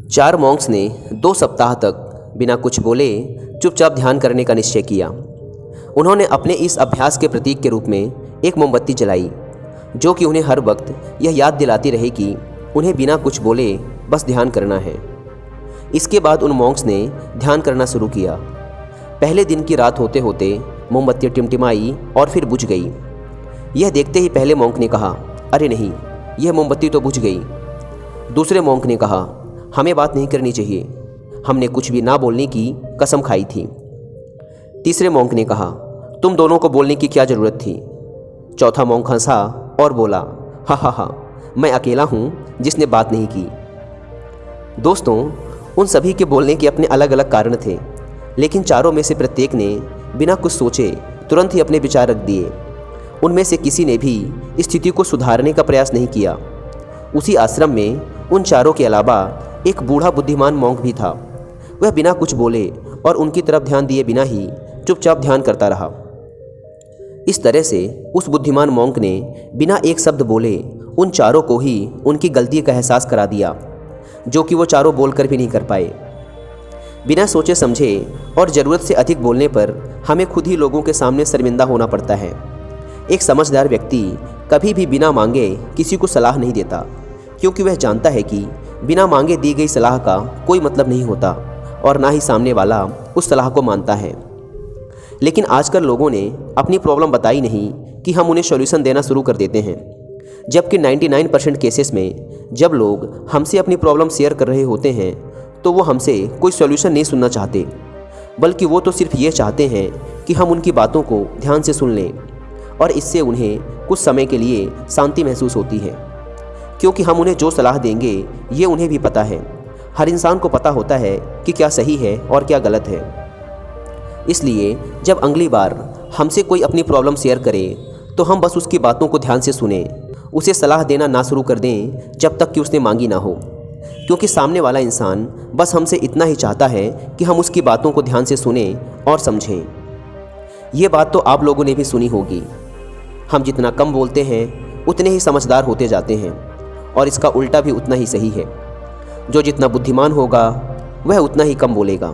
4 Monks ने 2 सप्ताह तक बिना कुछ बोले चुपचाप ध्यान करने का निश्चय किया। उन्होंने अपने इस अभ्यास के प्रतीक के रूप में एक मोमबत्ती जलाई, जो कि उन्हें हर वक्त यह याद दिलाती रहे कि उन्हें बिना कुछ बोले बस ध्यान करना है। इसके बाद उन मॉन्क्स ने ध्यान करना शुरू किया। पहले दिन की रात होते होते मोमबत्ती टिमटिमाई और फिर बुझ गई। यह देखते ही पहले मॉन्क ने कहा, अरे नहीं, यह मोमबत्ती तो बुझ गई। दूसरे मॉन्क ने कहा, हमें बात नहीं करनी चाहिए, हमने कुछ भी ना बोलने की कसम खाई थी। तीसरे मॉन्क ने कहा, तुम दोनों को बोलने की क्या ज़रूरत थी। चौथा मॉन्क हंसा और बोला, हा हा हा, मैं अकेला हूँ जिसने बात नहीं की। दोस्तों, उन सभी के बोलने के अपने अलग अलग कारण थे, लेकिन चारों में से प्रत्येक ने बिना कुछ सोचे तुरंत ही अपने विचार रख दिए। उनमें से किसी ने भी स्थिति को सुधारने का प्रयास नहीं किया। उसी आश्रम में उन चारों के अलावा एक बूढ़ा बुद्धिमान मॉन्क भी था। वह बिना कुछ बोले और उनकी तरफ ध्यान दिए बिना ही चुपचाप ध्यान करता रहा। इस तरह से उस बुद्धिमान मॉन्क ने बिना एक शब्द बोले उन चारों को ही उनकी गलती का एहसास करा दिया, जो कि वो चारों बोलकर भी नहीं कर पाए। बिना सोचे समझे और ज़रूरत से अधिक बोलने पर हमें खुद ही लोगों के सामने शर्मिंदा होना पड़ता है। एक समझदार व्यक्ति कभी भी बिना मांगे किसी को सलाह नहीं देता, क्योंकि वह जानता है कि बिना मांगे दी गई सलाह का कोई मतलब नहीं होता और ना ही सामने वाला उस सलाह को मानता है। लेकिन आजकल लोगों ने अपनी प्रॉब्लम बताई नहीं कि हम उन्हें सॉल्यूशन देना शुरू कर देते हैं, जबकि 99% केसेस में जब लोग हमसे अपनी प्रॉब्लम शेयर कर रहे होते हैं तो वो हमसे कोई सॉल्यूशन नहीं सुनना चाहते, बल्कि वो तो सिर्फ ये चाहते हैं कि हम उनकी बातों को ध्यान से सुन लें, और इससे उन्हें कुछ समय के लिए शांति महसूस होती है। क्योंकि हम उन्हें जो सलाह देंगे ये उन्हें भी पता है। हर इंसान को पता होता है कि क्या सही है और क्या गलत है। इसलिए जब अगली बार हमसे कोई अपनी प्रॉब्लम शेयर करे तो हम बस उसकी बातों को ध्यान से सुने, उसे सलाह देना ना शुरू कर दें जब तक कि उसने मांगी ना हो। क्योंकि सामने वाला इंसान बस हमसे इतना ही चाहता है कि हम उसकी बातों को ध्यान से सुने और समझें। ये बात तो आप लोगों ने भी सुनी होगी, हम जितना कम बोलते हैं उतने ही समझदार होते जाते हैं, और इसका उल्टा भी उतना ही सही है। जो जितना बुद्धिमान होगा वह उतना ही कम बोलेगा।